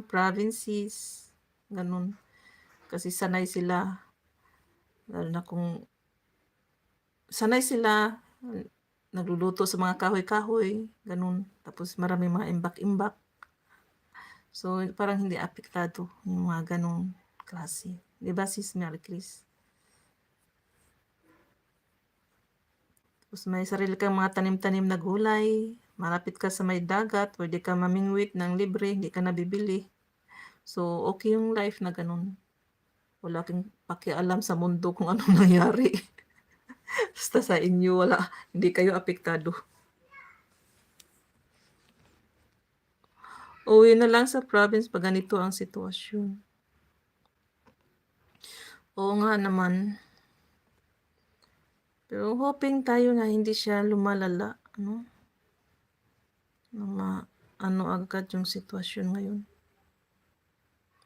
provinces, ganun. Kasi sanay sila, lalo na kung sanay sila, nagluluto sa mga kahoy-kahoy, ganun. Tapos maraming mga imbak-imbak. So, parang hindi apektado yung mga ganong klase. 'Di ba, Sis Mary Chris? Tapos may sarili kang mga tanim-tanim na gulay, malapit ka sa may dagat, pwede ka mamingwit ng libre, hindi ka nabibili. So, okay yung life na ganun. Wala kang pakialam sa mundo kung anong nangyari. Basta sa inyo, wala, hindi kayo apektado. Uwi na lang sa province pag ganito ang sitwasyon. Oo nga naman. Pero hoping tayo na hindi siya lumalala, ano? Na ano agad yung sitwasyon ngayon.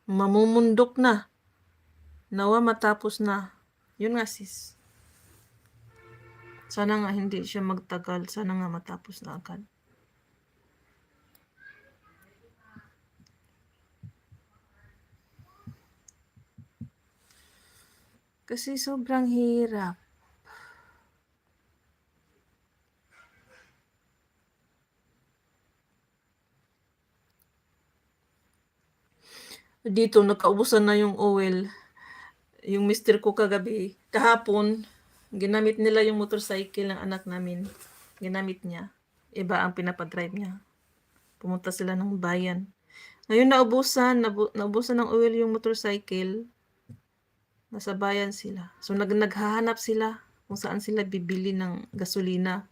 Mamumundok na. Nawa matapos na. Yun nga, sis. Sana nga hindi siya magtagal. Sana nga matapos na agad. Kasi sobrang hirap. Dito, nakaubusan na yung oil. Yung mister ko kagabi, kahapon, ginamit nila yung motorcycle ng anak namin. Ginamit niya. Iba ang pinapadrive niya. Pumunta sila ng bayan. Ngayon naubusan ng oil yung motorcycle. Nasa bayan sila. So naghahanap sila kung saan sila bibili ng gasolina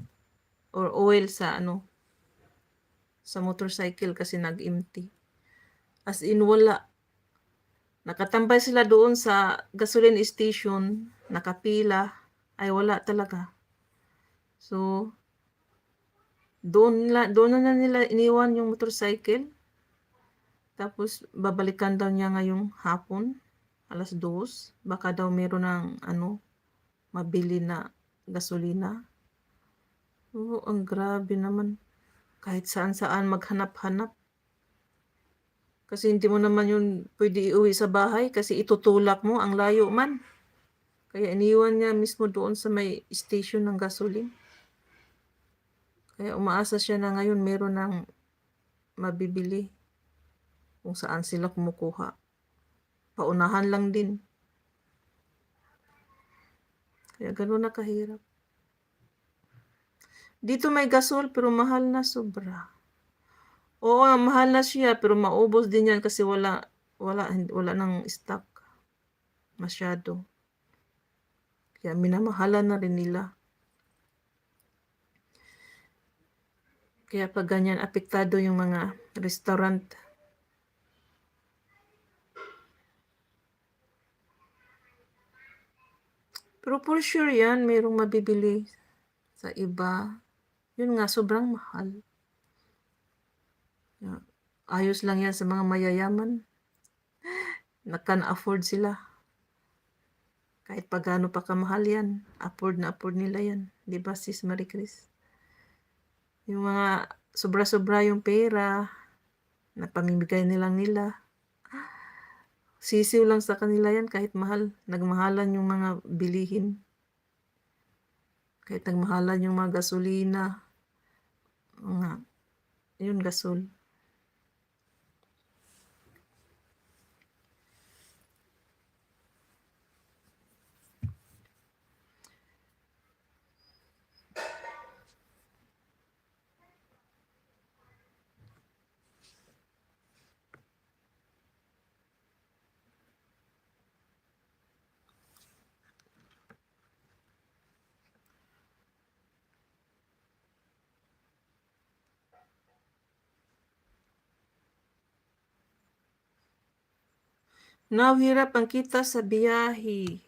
or oil sa sa motorcycle kasi nag-empty. As in wala. Nakatambay sila doon sa gasoline station, nakapila, ay wala talaga. So, doon na nila iniwan yung motorcycle. Tapos, babalikan daw niya ngayong hapon, 2:00. Baka daw meron ng mabili na gasolina. Oo, ang grabe naman. Kahit saan-saan maghanap-hanap. Kasi hindi mo naman yun pwede iuwi sa bahay kasi itutulak mo, ang layo man. Kaya iniwan niya mismo doon sa may station ng gasoline. Kaya umaasa siya na ngayon meron ng mabibili kung saan sila kumukuha. Paunahan lang din. Kaya gano'n na kahirap. Dito may gasol pero mahal na sobra. Oo, mahal na siya pero maubos din yan kasi wala nang stock. Masyado. Kaya minamahalan na rin nila. Kaya pag ganyan, apektado yung mga restaurant. Pero for sure yan, mayroong mabibili sa iba. Yun nga, sobrang mahal. Ayos lang yan sa mga mayayaman. Can-afford sila. Kahit pagano pa kamahal yan, afford nila yan. Di ba, Sis Marie Chris? Yung mga sobra-sobra yung pera, na pamimigay nilang nila. Sisiw lang sa kanila yan kahit mahal. Nagmahalan yung mga bilihin. Kahit nagmahalan yung mga gasolina. Yun, gasol. Now, hirap ang kita sa biyahe.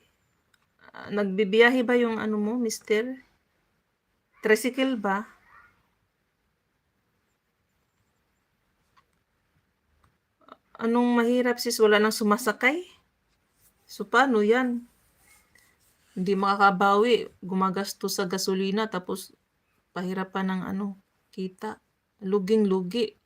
Nagbibiyahe ba yung mo, mister? Tricycle ba? Anong mahirap sis? Wala nang sumasakay? So, paano yan? Hindi makakabawi. Gumagastos sa gasolina tapos pahirapan ng kita. Luging-lugi.